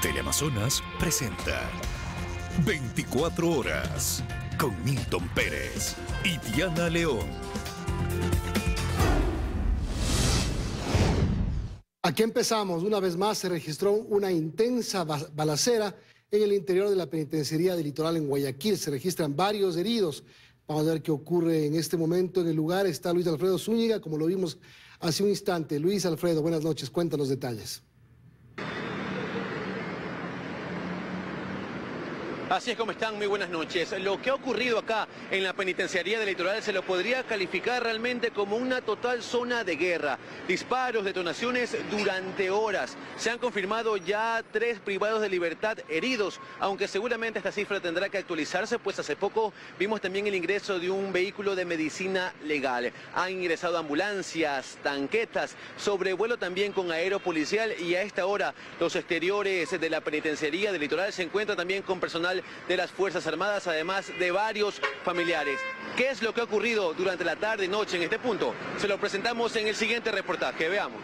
Teleamazonas presenta 24 horas con Milton Pérez y Diana León. Aquí empezamos. Una vez más se registró una intensa balacera en el interior de la penitenciaría del Litoral en Guayaquil. Se registran varios heridos. Vamos a ver qué ocurre en este momento. En el lugar está Luis Alfredo Zúñiga, como lo vimos hace un instante. Luis Alfredo, buenas noches. Cuéntanos detalles. Así es como están, muy buenas noches. Lo que ha ocurrido acá en la penitenciaría del Litoral se lo podría calificar realmente como una total zona de guerra. Disparos, detonaciones durante horas. Se han confirmado ya 3 privados de libertad heridos, aunque seguramente esta cifra tendrá que actualizarse, pues hace poco vimos también el ingreso de un vehículo de medicina legal. Han ingresado ambulancias, tanquetas, sobrevuelo también con aeropolicial, y a esta hora los exteriores de la penitenciaría del Litoral se encuentran también con personal de las Fuerzas Armadas, además de varios familiares. ¿Qué es lo que ha ocurrido durante la tarde y noche en este punto? Se lo presentamos en el siguiente reportaje. Veamos.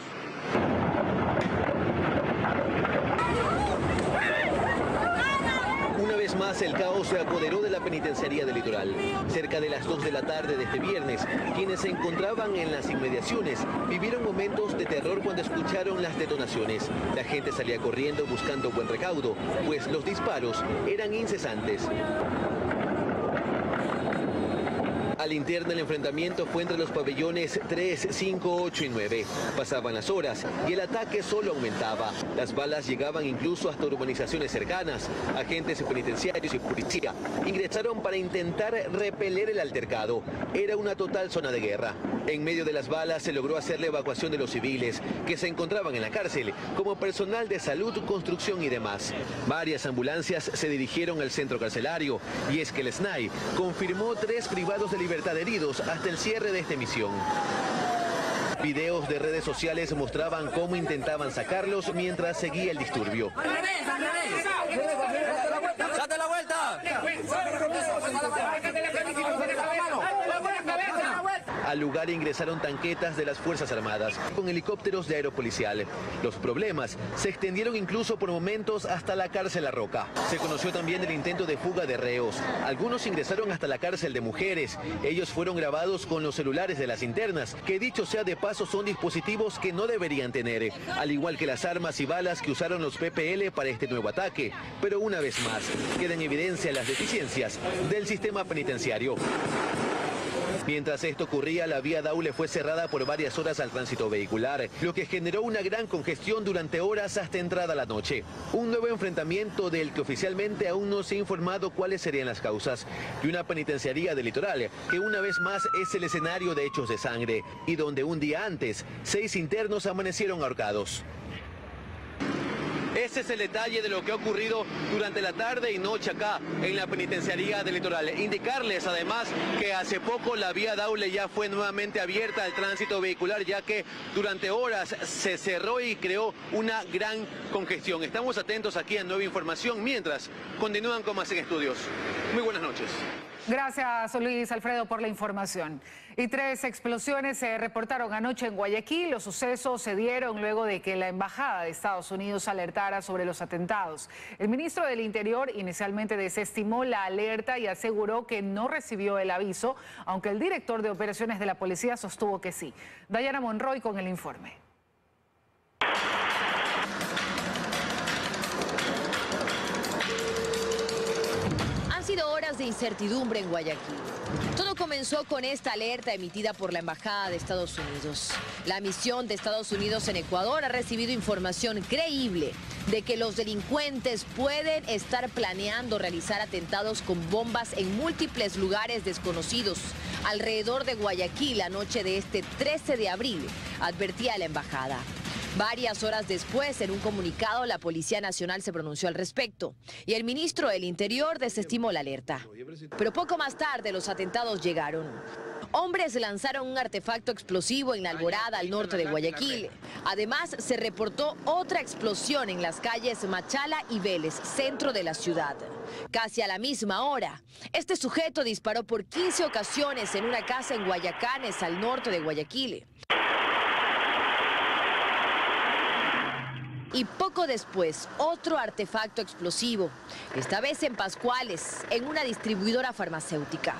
Una vez más, el caos se apoderó de la penitenciaría del Litoral. Cerca de las 2 de la tarde de este viernes, quienes se encontraban en las inmediaciones vivieron momentos de terror cuando escucharon las detonaciones. La gente salía corriendo buscando buen recaudo, pues los disparos eran incesantes. Al interno, el enfrentamiento fue entre los pabellones 3, 5, 8 y 9. Pasaban las horas y el ataque solo aumentaba. Las balas llegaban incluso hasta urbanizaciones cercanas. Agentes penitenciarios y policía ingresaron para intentar repeler el altercado. Era una total zona de guerra. En medio de las balas se logró hacer la evacuación de los civiles que se encontraban en la cárcel, como personal de salud, construcción y demás. Varias ambulancias se dirigieron al centro carcelario, y es que el SNAI confirmó 3 privados de libertad heridos hasta el cierre de esta emisión. Videos de redes sociales mostraban cómo intentaban sacarlos mientras seguía el disturbio. ¡Date la vuelta! Al lugar ingresaron tanquetas de las Fuerzas Armadas con helicópteros de aeropolicial. Los problemas se extendieron incluso por momentos hasta la cárcel La Roca. Se conoció también el intento de fuga de reos. Algunos ingresaron hasta la cárcel de mujeres. Ellos fueron grabados con los celulares de las internas, que dicho sea de paso son dispositivos que no deberían tener, al igual que las armas y balas que usaron los PPL para este nuevo ataque. Pero una vez más, quedan en evidencia las deficiencias del sistema penitenciario. Mientras esto ocurría, la vía Daule fue cerrada por varias horas al tránsito vehicular, lo que generó una gran congestión durante horas hasta entrada la noche. Un nuevo enfrentamiento del que oficialmente aún no se ha informado cuáles serían las causas, y una penitenciaría del Litoral que una vez más es el escenario de hechos de sangre, y donde un día antes 6 internos amanecieron ahorcados. Ese es el detalle de lo que ha ocurrido durante la tarde y noche acá en la penitenciaría del Litoral. Indicarles además que hace poco la vía Daule ya fue nuevamente abierta al tránsito vehicular, ya que durante horas se cerró y creó una gran congestión. Estamos atentos aquí a nueva información mientras continúan con más en estudios. Muy buenas noches. Gracias, Luis Alfredo, por la información. Y 3 explosiones se reportaron anoche en Guayaquil. Los sucesos se dieron luego de que la Embajada de Estados Unidos alertara sobre los atentados. El ministro del Interior inicialmente desestimó la alerta y aseguró que no recibió el aviso, aunque el director de operaciones de la policía sostuvo que sí. Dayana Monroy con el informe. Han sido horas de incertidumbre en Guayaquil. Todo comenzó con esta alerta emitida por la Embajada de Estados Unidos. La misión de Estados Unidos en Ecuador ha recibido información creíble de que los delincuentes pueden estar planeando realizar atentados con bombas en múltiples lugares desconocidos alrededor de Guayaquil la noche de este 13 de abril, advertía la embajada. Varias horas después, en un comunicado, la Policía Nacional se pronunció al respecto y el ministro del Interior desestimó la alerta. Pero poco más tarde los atentados llegaron. Hombres lanzaron un artefacto explosivo en la Alborada, al norte de Guayaquil. Además, se reportó otra explosión en las calles Machala y Vélez, centro de la ciudad. Casi a la misma hora, este sujeto disparó por 15 ocasiones en una casa en Guayacanes, al norte de Guayaquil. Y poco después, otro artefacto explosivo, esta vez en Pascuales, en una distribuidora farmacéutica.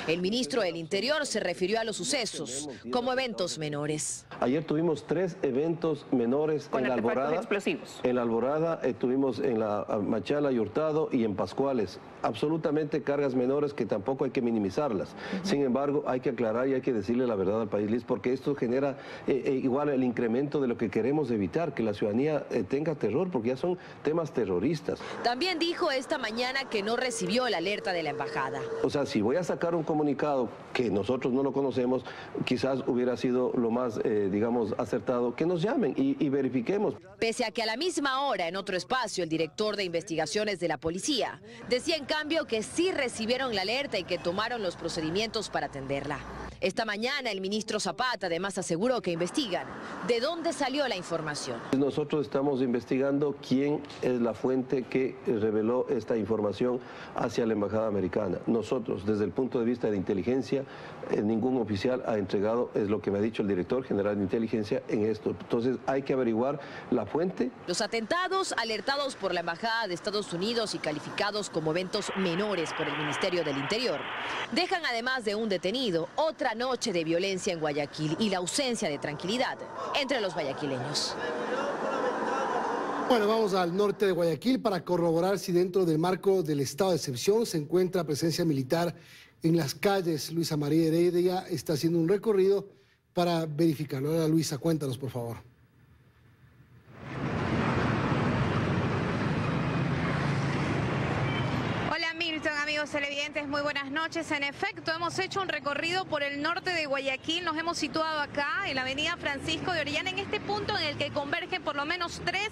El ministro del Interior se refirió a los sucesos como eventos menores. Ayer tuvimos 3 eventos menores en la Alborada. Explosivos. En la Alborada tuvimos en la Machala y Hurtado y en Pascuales. Absolutamente cargas menores que tampoco hay que minimizarlas. Sin embargo, hay que aclarar y hay que decirle la verdad al país, Liz, porque esto genera igual el incremento de lo que queremos evitar, que la ciudadanía tenga terror, porque ya son temas terroristas. También dijo esta mañana que no recibió la alerta de la embajada. O sea, si voy a sacar un comunicado que nosotros no lo conocemos, quizás hubiera sido lo más, digamos, acertado que nos llamen y verifiquemos. Pese a que a la misma hora, en otro espacio, el director de investigaciones de la policía decía en cambio que sí recibieron la alerta y que tomaron los procedimientos para atenderla. Esta mañana el ministro Zapata además aseguró que investigan de dónde salió la información. Nosotros estamos investigando quién es la fuente que reveló esta información hacia la embajada americana. Nosotros, desde el punto de vista de inteligencia, ningún oficial ha entregado, es lo que me ha dicho el director general de inteligencia en esto. Entonces hay que averiguar la fuente. Los atentados, alertados por la embajada de Estados Unidos y calificados como eventos menores por el Ministerio del Interior, dejan además de un detenido, otra noche de violencia en Guayaquil y la ausencia de tranquilidad entre los guayaquileños. Bueno, vamos al norte de Guayaquil para corroborar si dentro del marco del estado de excepción se encuentra presencia militar en las calles. Luisa María Heredia está haciendo un recorrido para verificarlo. Ahora, Luisa, cuéntanos, por favor. Amigos televidentes, muy buenas noches. En efecto, hemos hecho un recorrido por el norte de Guayaquil. Nos hemos situado acá en la avenida Francisco de Orellana, en este punto en el que convergen por lo menos 3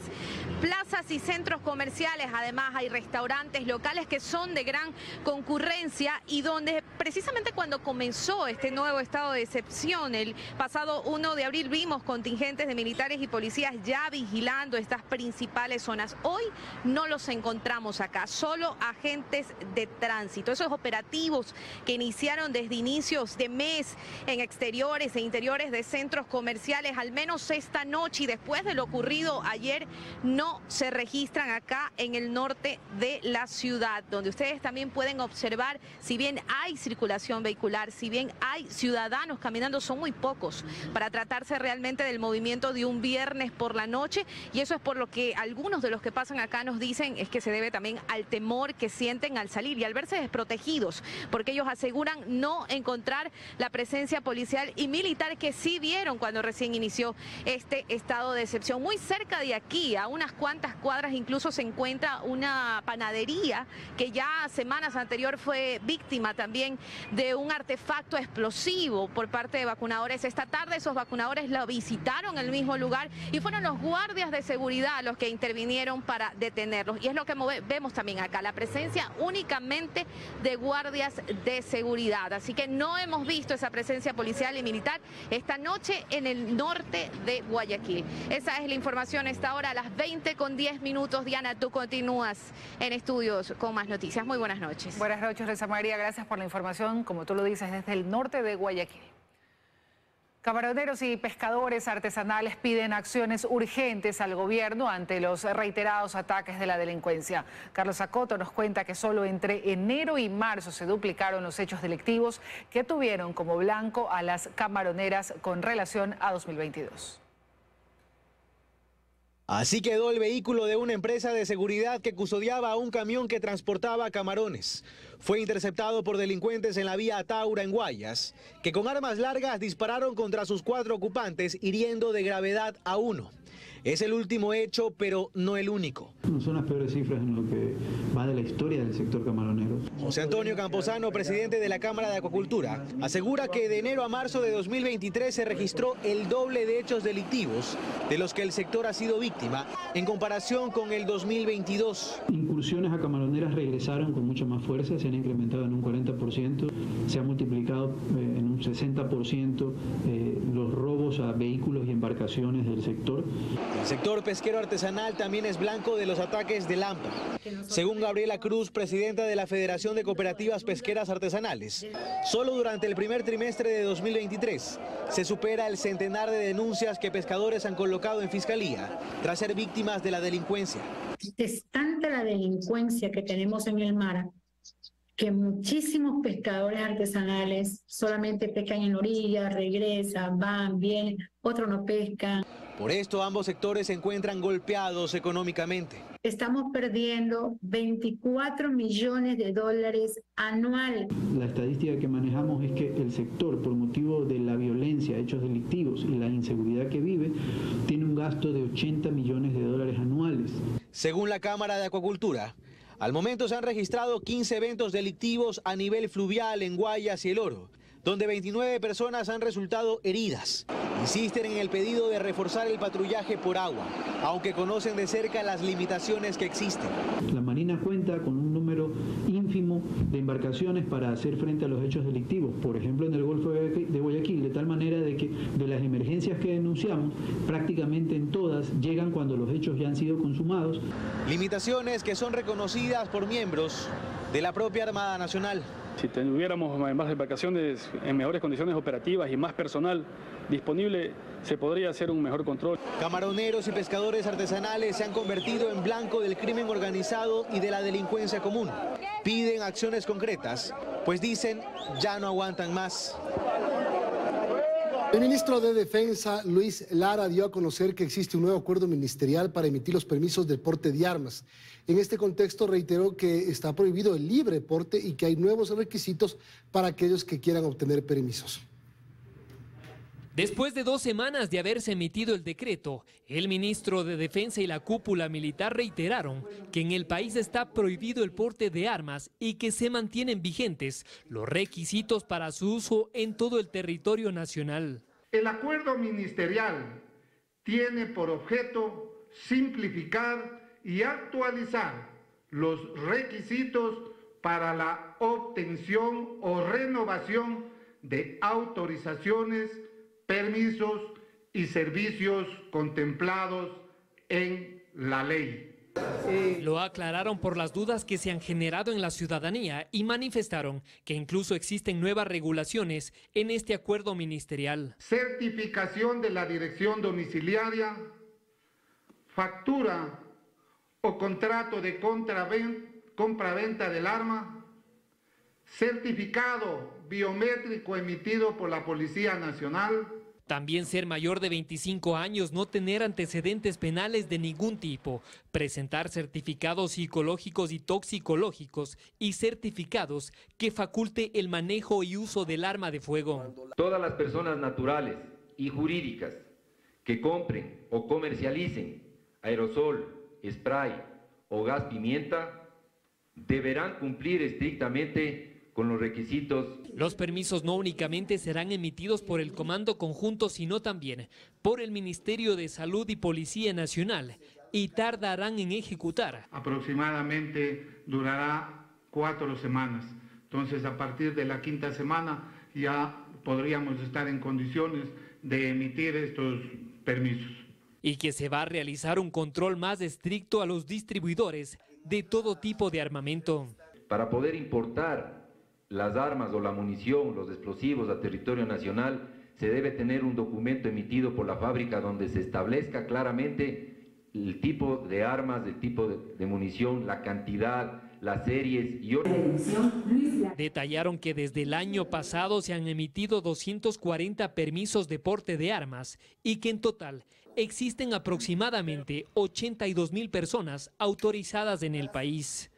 plazas y centros comerciales. Además, hay restaurantes locales que son de gran concurrencia y donde precisamente cuando comenzó este nuevo estado de excepción, el pasado 1 de abril, vimos contingentes de militares y policías ya vigilando estas principales zonas. Hoy no los encontramos acá, solo agentes de tránsito. Esos operativos que iniciaron desde inicios de mes en exteriores e interiores de centros comerciales, al menos esta noche y después de lo ocurrido ayer, no se registran acá en el norte de la ciudad, donde ustedes también pueden observar, si bien hay circulación vehicular, si bien hay ciudadanos caminando, son muy pocos para tratarse realmente del movimiento de un viernes por la noche, y eso es por lo que algunos de los que pasan acá nos dicen es que se debe también al temor que sienten al salir y al verse desprotegidos, porque ellos aseguran no encontrar la presencia policial y militar que sí vieron cuando recién inició este estado de excepción. Muy cerca de aquí, a unas cuantas cuadras, incluso se encuentra una panadería que ya semanas anterior fue víctima también de un artefacto explosivo por parte de vacunadores. Esta tarde esos vacunadores lo visitaron el mismo lugar y fueron los guardias de seguridad los que intervinieron para detenerlos. Y es lo que vemos también acá, la presencia únicamente de guardias de seguridad. Así que no hemos visto esa presencia policial y militar esta noche en el norte de Guayaquil. Esa es la información a esta hora, a las 20:10. Diana, tú continúas en estudios con más noticias. Muy buenas noches. Buenas noches, Luisa María. Gracias por la información, como tú lo dices, desde el norte de Guayaquil. Camaroneros y pescadores artesanales piden acciones urgentes al gobierno ante los reiterados ataques de la delincuencia. Carlos Acoto nos cuenta que solo entre enero y marzo se duplicaron los hechos delictivos que tuvieron como blanco a las camaroneras con relación a 2022. Así quedó el vehículo de una empresa de seguridad que custodiaba a un camión que transportaba camarones. Fue interceptado por delincuentes en la vía Taura en Guayas, que con armas largas dispararon contra sus 4 ocupantes, hiriendo de gravedad a 1. Es el último hecho, pero no el único. Son las peores cifras en lo que va de la historia del sector camaronero. José Antonio Camposano, presidente de la Cámara de Acuacultura, asegura que de enero a marzo de 2023 se registró el doble de hechos delictivos de los que el sector ha sido víctima en comparación con el 2022. Incursiones a camaroneras regresaron con mucha más fuerza, se han incrementado en un 40%, se ha multiplicado en un 60% los robos a vehículos y embarcaciones del sector. El sector pesquero artesanal también es blanco de los ataques del AMPA. Según Gabriela Cruz, presidenta de la Federación de Cooperativas Pesqueras Artesanales, solo durante el primer trimestre de 2023 se supera el centenar de denuncias que pescadores han colocado en fiscalía tras ser víctimas de la delincuencia. Es tanta la delincuencia que tenemos en el mar que muchísimos pescadores artesanales solamente pescan en la orilla, regresan, van, vienen, otros no pescan. Por esto ambos sectores se encuentran golpeados económicamente. Estamos perdiendo 24 millones de dólares anual. La estadística que manejamos es que el sector, por motivo de la violencia, hechos delictivos y la inseguridad que vive, tiene un gasto de 80 millones de dólares anuales. Según la Cámara de Acuacultura, al momento se han registrado 15 eventos delictivos a nivel fluvial en Guayas y El Oro, donde 29 personas han resultado heridas. Insisten en el pedido de reforzar el patrullaje por agua, aunque conocen de cerca las limitaciones que existen. La Marina cuenta con un número ínfimo de embarcaciones para hacer frente a los hechos delictivos, por ejemplo en el Golfo de Guayaquil, de tal manera de que de las emergencias que denunciamos, prácticamente en todas llegan cuando los hechos ya han sido consumados. Limitaciones que son reconocidas por miembros de la propia Armada Nacional. Si tuviéramos más embarcaciones en mejores condiciones operativas y más personal disponible, se podría hacer un mejor control. Camaroneros y pescadores artesanales se han convertido en blanco del crimen organizado y de la delincuencia común. Piden acciones concretas, pues dicen ya no aguantan más. El ministro de Defensa, Luis Lara, dio a conocer que existe un nuevo acuerdo ministerial para emitir los permisos de porte de armas. En este contexto reiteró que está prohibido el libre porte y que hay nuevos requisitos para aquellos que quieran obtener permisos. Después de 2 semanas de haberse emitido el decreto, el ministro de Defensa y la cúpula militar reiteraron que en el país está prohibido el porte de armas y que se mantienen vigentes los requisitos para su uso en todo el territorio nacional. El acuerdo ministerial tiene por objeto simplificar y actualizar los requisitos para la obtención o renovación de autorizaciones, permisos y servicios contemplados en la ley. Lo aclararon por las dudas que se han generado en la ciudadanía y manifestaron que incluso existen nuevas regulaciones en este acuerdo ministerial. Certificación de la dirección domiciliaria, factura o contrato de compraventa del arma, certificado biométrico emitido por la Policía Nacional. También ser mayor de 25 años, no tener antecedentes penales de ningún tipo, presentar certificados psicológicos y toxicológicos y certificados que faculte el manejo y uso del arma de fuego. Todas las personas naturales y jurídicas que compren o comercialicen aerosol, spray o gas pimienta deberán cumplir estrictamente con los requisitos. Los permisos no únicamente serán emitidos por el Comando Conjunto, sino también por el Ministerio de Salud y Policía Nacional, y tardarán en ejecutar. Aproximadamente durará 4 semanas. Entonces, a partir de la 5ª semana ya podríamos estar en condiciones de emitir estos permisos. Y que se va a realizar un control más estricto a los distribuidores de todo tipo de armamento. Para poder importar las armas o la munición, los explosivos a territorio nacional, se debe tener un documento emitido por la fábrica donde se establezca claramente el tipo de armas, el tipo de munición, la cantidad, las series y otros. Detallaron que desde el año pasado se han emitido 240 permisos de porte de armas y que en total existen aproximadamente 82.000 personas autorizadas en el país.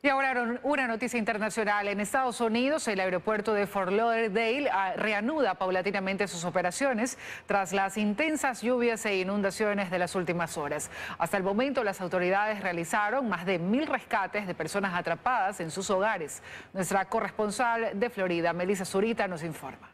Y ahora una noticia internacional. En Estados Unidos, el aeropuerto de Fort Lauderdale reanuda paulatinamente sus operaciones tras las intensas lluvias e inundaciones de las últimas horas. Hasta el momento, las autoridades realizaron más de 1.000 rescates de personas atrapadas en sus hogares. Nuestra corresponsal de Florida, Melissa Zurita, nos informa.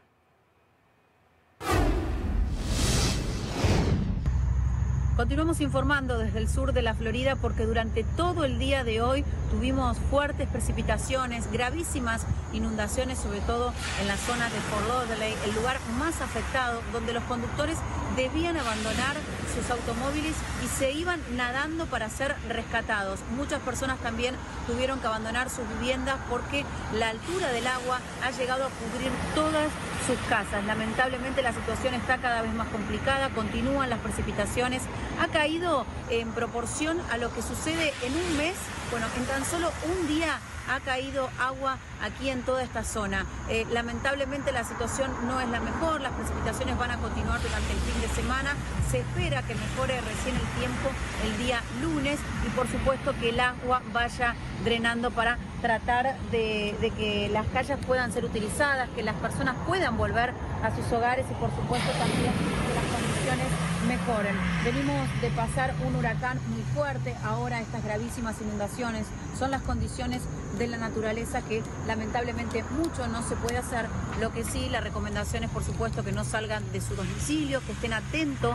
Continuamos informando desde el sur de la Florida porque durante todo el día de hoy tuvimos fuertes precipitaciones, gravísimas inundaciones, sobre todo en la zona de Fort Lauderdale, el lugar más afectado, donde los conductores debían abandonar sus automóviles y se iban nadando para ser rescatados. Muchas personas también tuvieron que abandonar sus viviendas porque la altura del agua ha llegado a cubrir todas sus casas. Lamentablemente la situación está cada vez más complicada, continúan las precipitaciones, ha caído en proporción a lo que sucede en un mes. Bueno, en tan solo un día ha caído agua aquí en toda esta zona. Lamentablemente la situación no es la mejor, las precipitaciones van a continuar durante el fin de semana. Se espera que mejore recién el tiempo el día lunes y por supuesto que el agua vaya drenando para tratar de que las calles puedan ser utilizadas, que las personas puedan volver a sus hogares y por supuesto también que las condiciones mejoren. Venimos de pasar un huracán muy fuerte, ahora estas gravísimas inundaciones son las condiciones de la naturaleza que lamentablemente mucho no se puede hacer. Lo que sí, la recomendación es por supuesto que no salgan de su domicilio, que estén atentos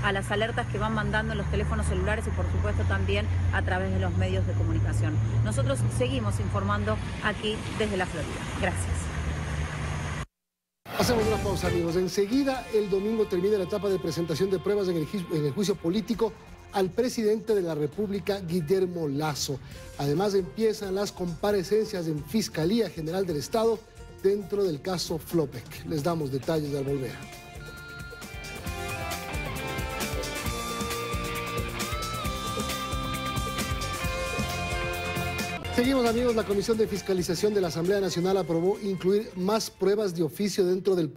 a las alertas que van mandando en los teléfonos celulares y por supuesto también a través de los medios de comunicación. Nosotros seguimos informando aquí desde la Florida. Gracias. Hacemos una pausa, amigos. Enseguida, el domingo termina la etapa de presentación de pruebas en el juicio político al presidente de la República, Guillermo Lasso. Además, empiezan las comparecencias en Fiscalía General del Estado dentro del caso Flopec. Les damos detalles al volver. Seguimos, amigos. La Comisión de Fiscalización de la Asamblea Nacional aprobó incluir más pruebas de oficio dentro del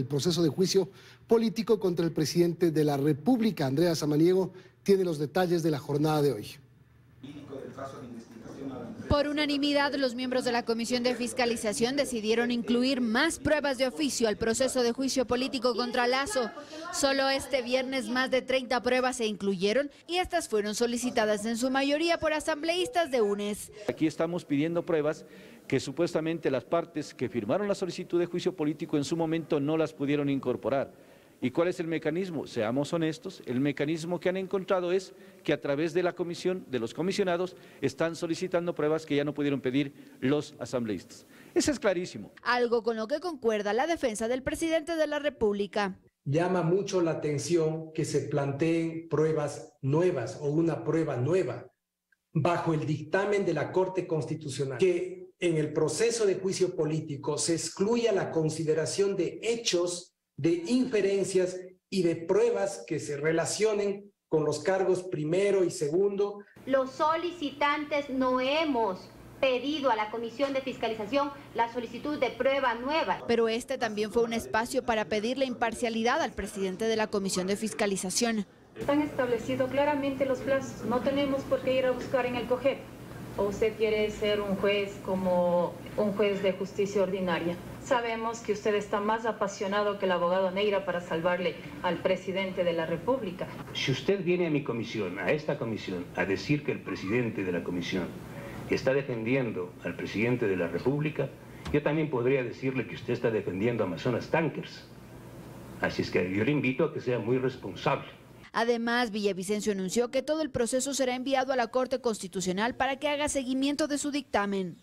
proceso de juicio político contra el presidente de la República. Andrea Samaniego tiene los detalles de la jornada de hoy. Por unanimidad, los miembros de la Comisión de Fiscalización decidieron incluir más pruebas de oficio al proceso de juicio político contra Lasso. Solo este viernes más de 30 pruebas se incluyeron y estas fueron solicitadas en su mayoría por asambleístas de UNES. Aquí estamos pidiendo pruebas que supuestamente las partes que firmaron la solicitud de juicio político en su momento no las pudieron incorporar. ¿Y cuál es el mecanismo? Seamos honestos, el mecanismo que han encontrado es que a través de la comisión, de los comisionados, están solicitando pruebas que ya no pudieron pedir los asambleístas. Eso es clarísimo. Algo con lo que concuerda la defensa del presidente de la República. Llama mucho la atención que se planteen pruebas nuevas o una prueba nueva bajo el dictamen de la Corte Constitucional, que en el proceso de juicio político se excluya la consideración de hechos, de inferencias y de pruebas que se relacionen con los cargos primero y segundo. Los solicitantes no hemos pedido a la Comisión de Fiscalización la solicitud de prueba nueva. Pero este también fue un espacio para pedirle imparcialidad al presidente de la Comisión de Fiscalización. Están establecidos claramente los plazos, no tenemos por qué ir a buscar en el COGEP. ¿O usted quiere ser un juez como un juez de justicia ordinaria? Sabemos que usted está más apasionado que el abogado Neira para salvarle al presidente de la República. Si usted viene a mi comisión, a esta comisión, a decir que el presidente de la comisión está defendiendo al presidente de la República, yo también podría decirle que usted está defendiendo a Amazonas Tankers. Así es que yo le invito a que sea muy responsable. Además, Villavicencio anunció que todo el proceso será enviado a la Corte Constitucional para que haga seguimiento de su dictamen.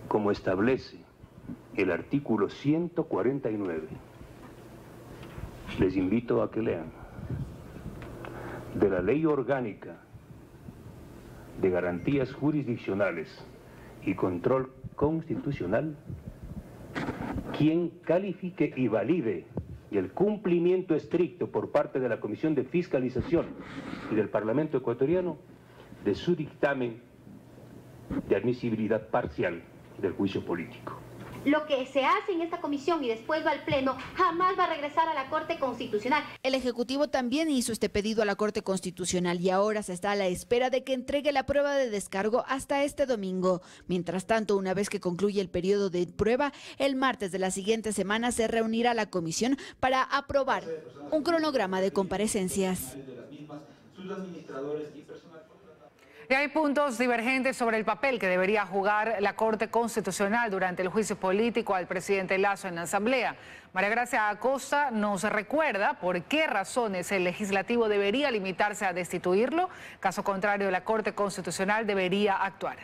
Como establece el artículo 149, les invito a que lean, de la Ley Orgánica de Garantías Jurisdiccionales y Control Constitucional, quien califique y valide el cumplimiento estricto por parte de la Comisión de Fiscalización y del Parlamento ecuatoriano de su dictamen de admisibilidad parcial del juicio político. Lo que se hace en esta comisión y después va al Pleno jamás va a regresar a la Corte Constitucional. El Ejecutivo también hizo este pedido a la Corte Constitucional y ahora se está a la espera de que entregue la prueba de descargo hasta este domingo. Mientras tanto, una vez que concluye el periodo de prueba, el martes de la siguiente semana se reunirá la comisión para aprobar un cronograma de comparecencias. Y hay puntos divergentes sobre el papel que debería jugar la Corte Constitucional durante el juicio político al presidente Lasso en la Asamblea. María Gracia Acosta nos recuerda por qué razones el legislativo debería limitarse a destituirlo. Caso contrario, la Corte Constitucional debería actuar.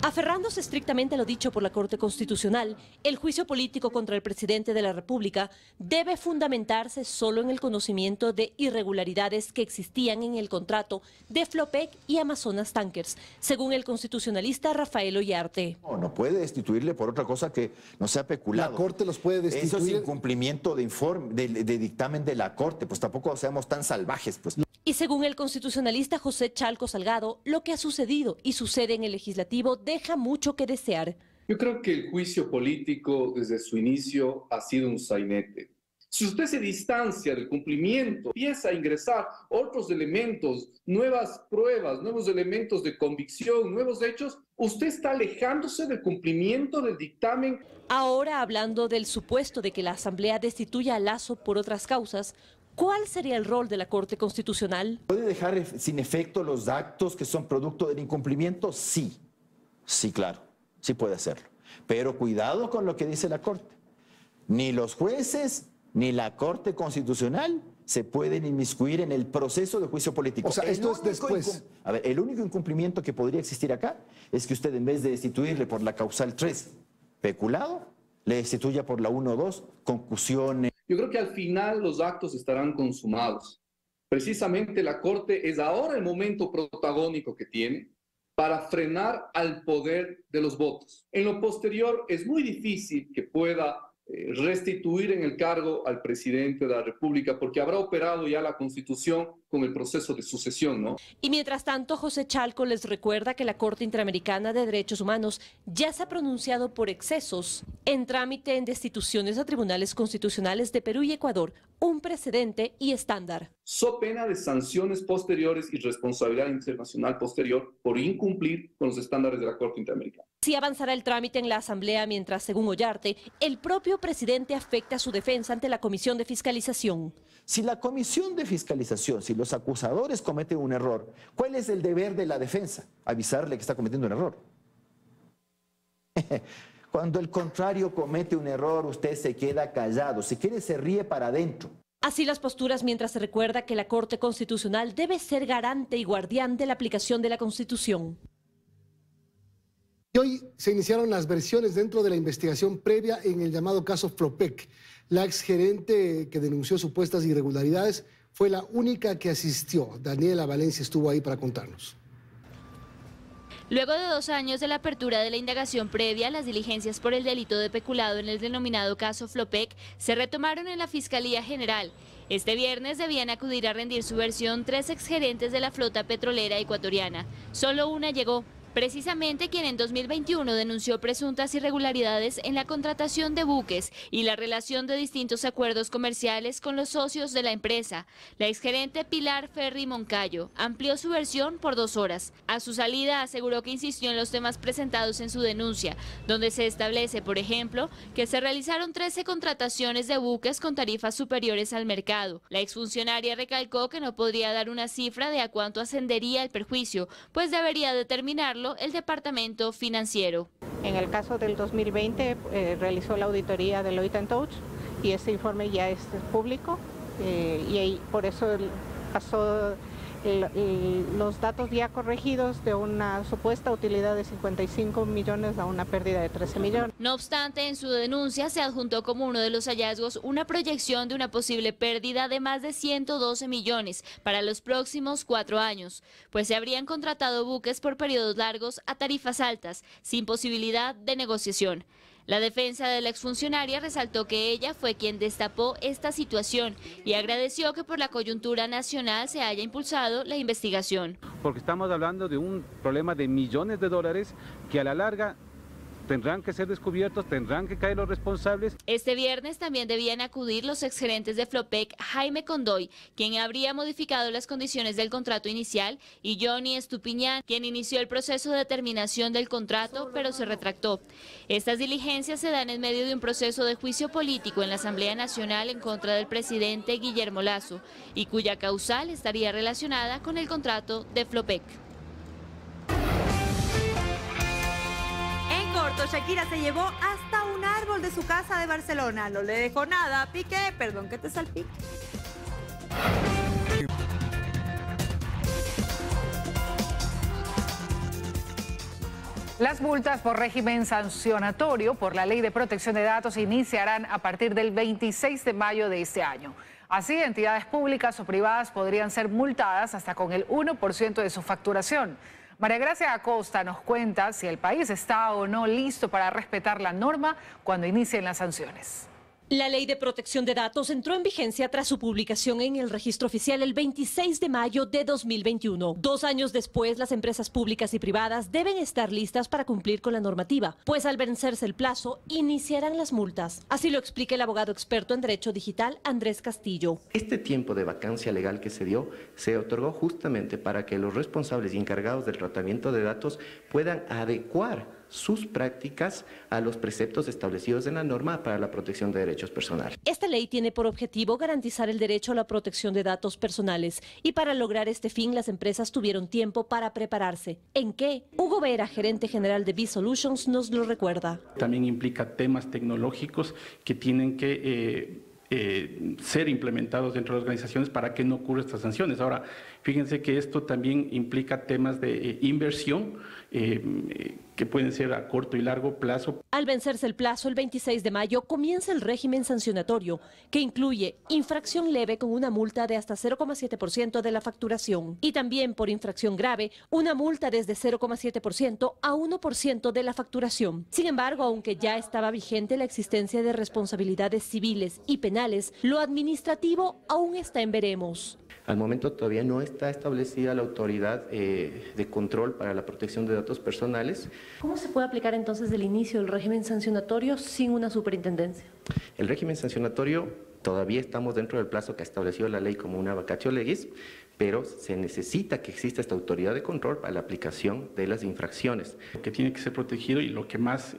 Aferrándose estrictamente a lo dicho por la Corte Constitucional, el juicio político contra el presidente de la República debe fundamentarse solo en el conocimiento de irregularidades que existían en el contrato de Flopec y Amazonas Tankers, según el constitucionalista Rafael Ollarte. No puede destituirle por otra cosa que no sea peculado. La Corte los puede destituir. Eso es incumplimiento de informe, de dictamen de la Corte, pues tampoco seamos tan salvajes, pues. Y según el constitucionalista José Chalco Salgado, lo que ha sucedido y sucede en el legislativo deja mucho que desear. Yo creo que el juicio político desde su inicio ha sido un sainete. Si usted se distancia del cumplimiento, empieza a ingresar otros elementos, nuevas pruebas, nuevos elementos de convicción, nuevos hechos, usted está alejándose del cumplimiento del dictamen. Ahora, hablando del supuesto de que la Asamblea destituya a Lasso por otras causas, ¿cuál sería el rol de la Corte Constitucional? ¿Puede dejar sin efecto los actos que son producto del incumplimiento? Sí, sí, claro, sí puede hacerlo. Pero cuidado con lo que dice la Corte. Ni los jueces ni la Corte Constitucional se pueden inmiscuir en el proceso de juicio político. O sea, esto es después. A ver, el único incumplimiento que podría existir acá es que usted, en vez de destituirle por la causal 3, peculado, le destituya por la 1 o 2, concusión. Yo creo que al final los actos estarán consumados. Precisamente la Corte es ahora el momento protagónico que tiene para frenar al poder de los votos. En lo posterior es muy difícil que pueda restituir en el cargo al presidente de la República porque habrá operado ya la Constitución con el proceso de sucesión, ¿no? Y mientras tanto, José Chalco les recuerda que la Corte Interamericana de Derechos Humanos ya se ha pronunciado por excesos en trámite en destituciones a tribunales constitucionales de Perú y Ecuador, un precedente y estándar. So pena de sanciones posteriores y responsabilidad internacional posterior por incumplir con los estándares de la Corte Interamericana. Si avanzará el trámite en la Asamblea mientras, según Ollarte, el propio presidente afecta su defensa ante la Comisión de Fiscalización. Si la Comisión de Fiscalización, si los acusadores cometen un error, ¿cuál es el deber de la defensa? Avisarle que está cometiendo un error. Cuando el contrario comete un error, usted se queda callado. Si quiere, se ríe para adentro. Así las posturas mientras se recuerda que la Corte Constitucional debe ser garante y guardián de la aplicación de la Constitución. Y hoy se iniciaron las versiones dentro de la investigación previa en el llamado caso Flopec. La exgerente que denunció supuestas irregularidades fue la única que asistió. Daniela Valencia estuvo ahí para contarnos. Luego de 2 años de la apertura de la indagación previa, las diligencias por el delito de peculado en el denominado caso Flopec se retomaron en la Fiscalía General. Este viernes debían acudir a rendir su versión 3 exgerentes de la flota petrolera ecuatoriana. Solo una llegó. Precisamente quien en 2021 denunció presuntas irregularidades en la contratación de buques y la relación de distintos acuerdos comerciales con los socios de la empresa. La exgerente Pilar Ferri Moncayo amplió su versión por 2 horas. A su salida aseguró que insistió en los temas presentados en su denuncia, donde se establece, por ejemplo, que se realizaron 13 contrataciones de buques con tarifas superiores al mercado. La exfuncionaria recalcó que no podría dar una cifra de a cuánto ascendería el perjuicio, pues debería determinarlo el Departamento Financiero. En el caso del 2020 realizó la auditoría de Deloitte & Touche y este informe ya es público y ahí, por eso pasó los datos ya corregidos de una supuesta utilidad de 55 millones a una pérdida de 13 millones. No obstante, en su denuncia se adjuntó como uno de los hallazgos una proyección de una posible pérdida de más de 112 millones para los próximos 4 años, pues se habrían contratado buques por periodos largos a tarifas altas, sin posibilidad de negociación. La defensa de la exfuncionaria resaltó que ella fue quien destapó esta situación y agradeció que por la coyuntura nacional se haya impulsado la investigación. Porque estamos hablando de un problema de millones de dólares que a la larga tendrán que ser descubiertos, tendrán que caer los responsables. Este viernes también debían acudir los exgerentes de Flopec, Jaime Condoy, quien habría modificado las condiciones del contrato inicial, y Johnny Estupiñán, quien inició el proceso de terminación del contrato, pero se retractó. Estas diligencias se dan en medio de un proceso de juicio político en la Asamblea Nacional en contra del presidente Guillermo Lasso, y cuya causal estaría relacionada con el contrato de Flopec. corto, Shakira se llevó hasta un árbol de su casa de Barcelona. No le dejó nada a Piqué, perdón que te salpique. Las multas por régimen sancionatorio por la Ley de Protección de Datos iniciarán a partir del 26 de mayo de este año. Así, entidades públicas o privadas podrían ser multadas hasta con el 1% de su facturación. María Gracia Acosta nos cuenta si el país está o no listo para respetar la norma cuando inicien las sanciones. La Ley de Protección de Datos entró en vigencia tras su publicación en el Registro Oficial el 26 de mayo de 2021. 2 años después, las empresas públicas y privadas deben estar listas para cumplir con la normativa, pues al vencerse el plazo, iniciarán las multas. Así lo explica el abogado experto en Derecho Digital, Andrés Castillo. Este tiempo de vacancia legal que se dio, se otorgó justamente para que los responsables y encargados del tratamiento de datos puedan adecuar sus prácticas a los preceptos establecidos en la norma para la protección de derechos personales. Esta ley tiene por objetivo garantizar el derecho a la protección de datos personales y para lograr este fin las empresas tuvieron tiempo para prepararse. ¿En qué? Hugo Vera, gerente general de B-Solutions, nos lo recuerda. También implica temas tecnológicos que tienen que ser implementados dentro de las organizaciones para que no ocurran estas sanciones. Ahora, fíjense que esto también implica temas de inversión que pueden ser a corto y largo plazo. Al vencerse el plazo, el 26 de mayo, comienza el régimen sancionatorio, que incluye infracción leve con una multa de hasta 0,7% de la facturación y también por infracción grave, una multa desde 0,7% a 1% de la facturación. Sin embargo, aunque ya estaba vigente la existencia de responsabilidades civiles y penales, lo administrativo aún está en veremos. Al momento todavía no está establecida la autoridad de control para la protección de datos personales. ¿Cómo se puede aplicar entonces el inicio del régimen sancionatorio sin una superintendencia? El régimen sancionatorio todavía estamos dentro del plazo que ha establecido la ley como una vacatio legis, pero se necesita que exista esta autoridad de control para la aplicación de las infracciones. Lo que tiene que ser protegido y lo que más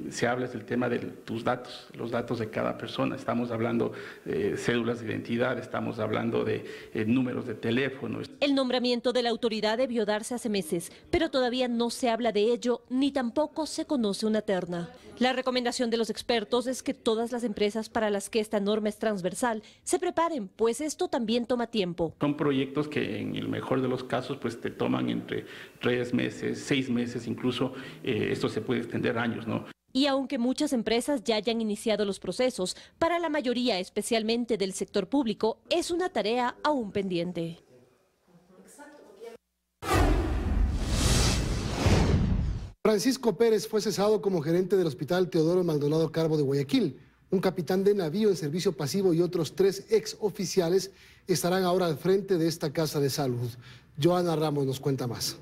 se habla es el tema de tus datos, los datos de cada persona. Estamos hablando de cédulas de identidad, estamos hablando de números de teléfono. El nombramiento de la autoridad debió darse hace meses, pero todavía no se habla de ello ni tampoco se conoce una terna. La recomendación de los expertos es que todas las empresas para las que esta norma es transversal se preparen, pues esto también toma tiempo. Son proyectos que en el mejor de los casos pues te toman entre 3 meses, 6 meses, incluso esto se puede extender años, ¿no? Y aunque muchas empresas ya hayan iniciado los procesos, para la mayoría, especialmente del sector público, es una tarea aún pendiente. Francisco Pérez fue cesado como gerente del Hospital Teodoro Maldonado Carbo de Guayaquil. Un capitán de navío en servicio pasivo y otros 3 exoficiales estarán ahora al frente de esta casa de salud. Joana Ramos nos cuenta más.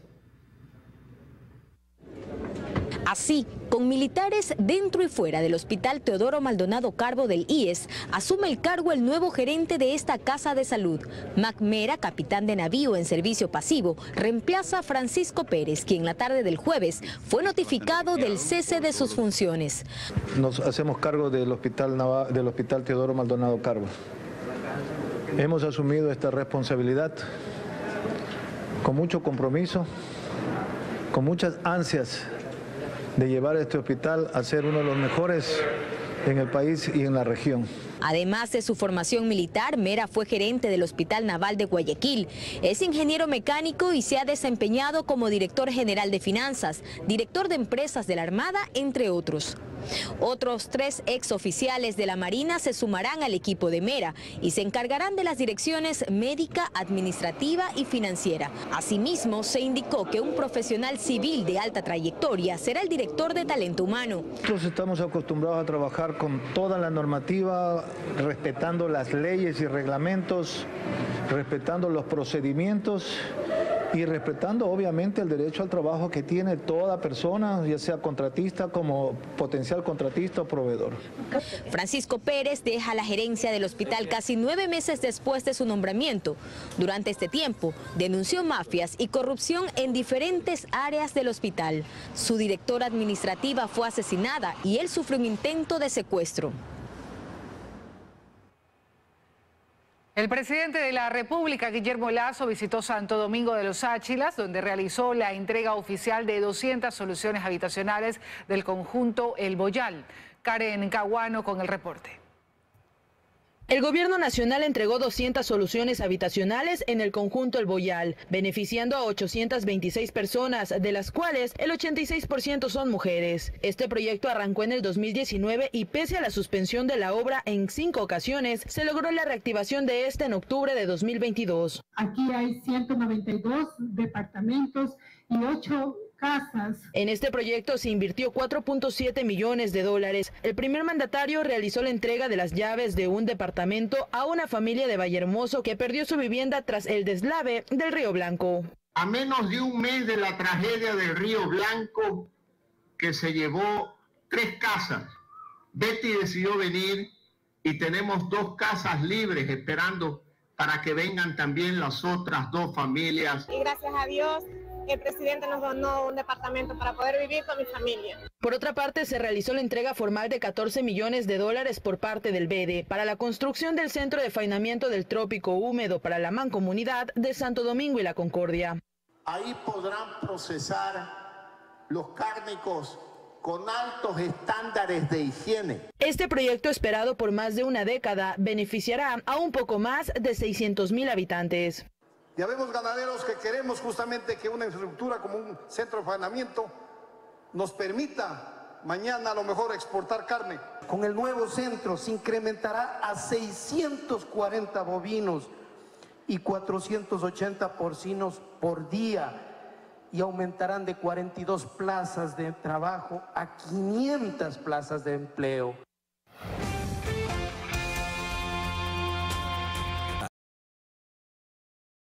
Así, con militares dentro y fuera del Hospital Teodoro Maldonado Carbo del IES, asume el cargo el nuevo gerente de esta casa de salud. Mac Mera, capitán de navío en servicio pasivo, reemplaza a Francisco Pérez, quien la tarde del jueves fue notificado del cese de sus funciones. Nos hacemos cargo del Hospital Teodoro Maldonado Carbo. Hemos asumido esta responsabilidad con mucho compromiso, con muchas ansias de llevar este hospital a ser uno de los mejores en el país y en la región. Además de su formación militar, Mera fue gerente del Hospital Naval de Guayaquil. Es ingeniero mecánico y se ha desempeñado como director general de finanzas, director de empresas de la Armada, entre otros. Otros 3 exoficiales de la Marina se sumarán al equipo de Mera y se encargarán de las direcciones médica, administrativa y financiera. Asimismo, se indicó que un profesional civil de alta trayectoria será el director de talento humano. Nosotros estamos acostumbrados a trabajar con toda la normativa, respetando las leyes y reglamentos, respetando los procedimientos y respetando obviamente el derecho al trabajo que tiene toda persona, ya sea contratista como potencial contratista o proveedor. Francisco Pérez deja la gerencia del hospital casi 9 meses después de su nombramiento. Durante este tiempo denunció mafias y corrupción en diferentes áreas del hospital. Su directora administrativa fue asesinada y él sufrió un intento de secuestro. El presidente de la República, Guillermo Lasso, visitó Santo Domingo de los Áchilas, donde realizó la entrega oficial de 200 soluciones habitacionales del conjunto El Boyal. Karen Caguano con el reporte. El gobierno nacional entregó 200 soluciones habitacionales en el conjunto El Boyal, beneficiando a 826 personas, de las cuales el 86% son mujeres. Este proyecto arrancó en el 2019 y pese a la suspensión de la obra en 5 ocasiones, se logró la reactivación de esta en octubre de 2022. Aquí hay 192 departamentos y 8 casas. En este proyecto se invirtió 4.7 millones de dólares. El primer mandatario realizó la entrega de las llaves de un departamento a una familia de Vallehermoso que perdió su vivienda tras el deslave del Río Blanco. A menos de un mes de la tragedia del Río Blanco, que se llevó 3 casas, Betty decidió venir y tenemos 2 casas libres esperando para que vengan también las otras 2 familias. Y gracias a Dios, el presidente nos donó un departamento para poder vivir con mi familia. Por otra parte, se realizó la entrega formal de 14 millones de dólares por parte del BEDE para la construcción del Centro de Faenamiento del Trópico Húmedo para la Mancomunidad de Santo Domingo y La Concordia. Ahí podrán procesar los cárnicos con altos estándares de higiene. Este proyecto, esperado por más de una década, beneficiará a un poco más de 600,000 habitantes. Ya vemos ganaderos que queremos justamente que una infraestructura como un centro de faenamiento nos permita mañana a lo mejor exportar carne. Con el nuevo centro se incrementará a 640 bovinos y 480 porcinos por día y aumentarán de 42 plazas de trabajo a 500 plazas de empleo.